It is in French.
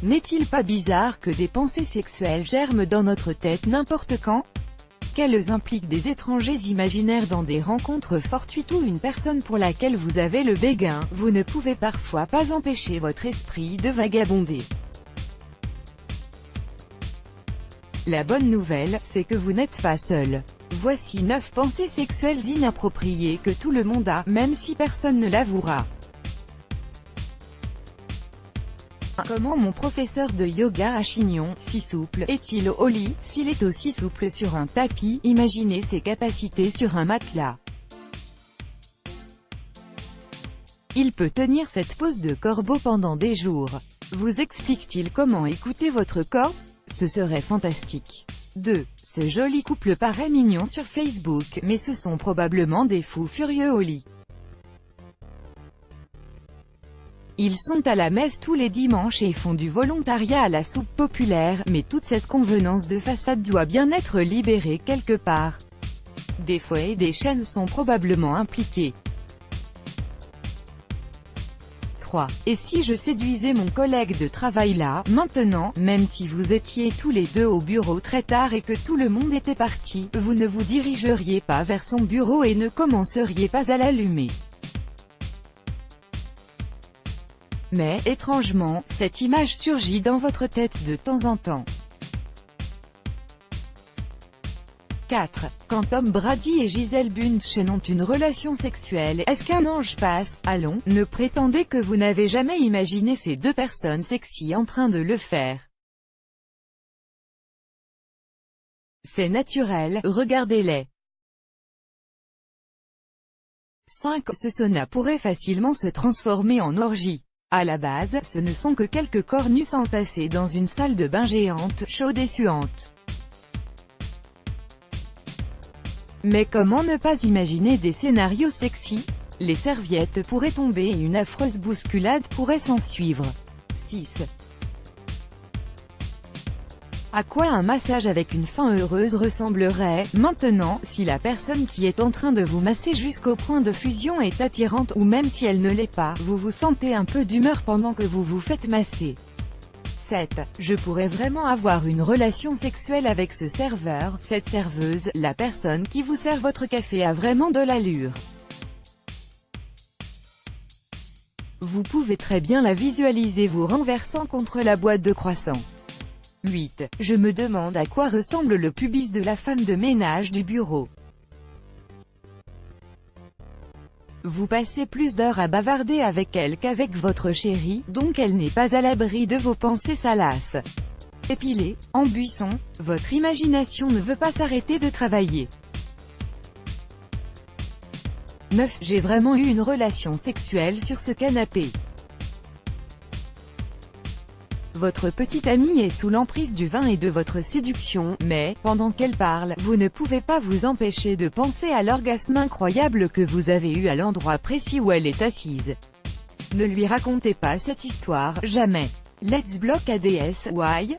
N'est-il pas bizarre que des pensées sexuelles germent dans notre tête n'importe quand? Qu'elles impliquent des étrangers imaginaires dans des rencontres fortuites ou une personne pour laquelle vous avez le béguin, vous ne pouvez parfois pas empêcher votre esprit de vagabonder. La bonne nouvelle, c'est que vous n'êtes pas seul. Voici 9 pensées sexuelles inappropriées que tout le monde a, même si personne ne l'avouera. Comment mon professeur de yoga à chignon, si souple, est-il au lit? S'il est aussi souple sur un tapis, imaginez ses capacités sur un matelas. Il peut tenir cette pose de corbeau pendant des jours. Vous explique-t-il comment écouter votre corps? Ce serait fantastique. 2. Ce joli couple paraît mignon sur Facebook, mais ce sont probablement des fous furieux au lit. Ils sont à la messe tous les dimanches et font du volontariat à la soupe populaire, mais toute cette convenance de façade doit bien être libérée quelque part. Des fouets et des chaînes sont probablement impliqués. 3. Et si je séduisais mon collègue de travail là, maintenant, même si vous étiez tous les deux au bureau très tard et que tout le monde était parti, vous ne vous dirigeriez pas vers son bureau et ne commenceriez pas à l'allumer. Mais, étrangement, cette image surgit dans votre tête de temps en temps. 4. Quand Tom Brady et Gisele Bündchen ont une relation sexuelle, est-ce qu'un ange passe? Allons, ne prétendez que vous n'avez jamais imaginé ces deux personnes sexy en train de le faire. C'est naturel, regardez-les. 5. Ce sauna pourrait facilement se transformer en orgie. À la base, ce ne sont que quelques corps nus entassés dans une salle de bain géante, chaude et suante. Mais comment ne pas imaginer des scénarios sexy? Les serviettes pourraient tomber et une affreuse bousculade pourrait s'ensuivre. 6. À quoi un massage avec une fin heureuse ressemblerait? Maintenant, si la personne qui est en train de vous masser jusqu'au point de fusion est attirante, ou même si elle ne l'est pas, vous vous sentez un peu d'humeur pendant que vous vous faites masser. 7. Je pourrais vraiment avoir une relation sexuelle avec ce serveur, cette serveuse, la personne qui vous sert votre café a vraiment de l'allure. Vous pouvez très bien la visualiser vous renversant contre la boîte de croissants. 8. Je me demande à quoi ressemble le pubis de la femme de ménage du bureau. Vous passez plus d'heures à bavarder avec elle qu'avec votre chérie, donc elle n'est pas à l'abri de vos pensées salaces. Épilée, en buisson, votre imagination ne veut pas s'arrêter de travailler. 9. J'ai vraiment eu une relation sexuelle sur ce canapé. Votre petite amie est sous l'emprise du vin et de votre séduction, mais, pendant qu'elle parle, vous ne pouvez pas vous empêcher de penser à l'orgasme incroyable que vous avez eu à l'endroit précis où elle est assise. Ne lui racontez pas cette histoire, jamais. Let's block ADS, why?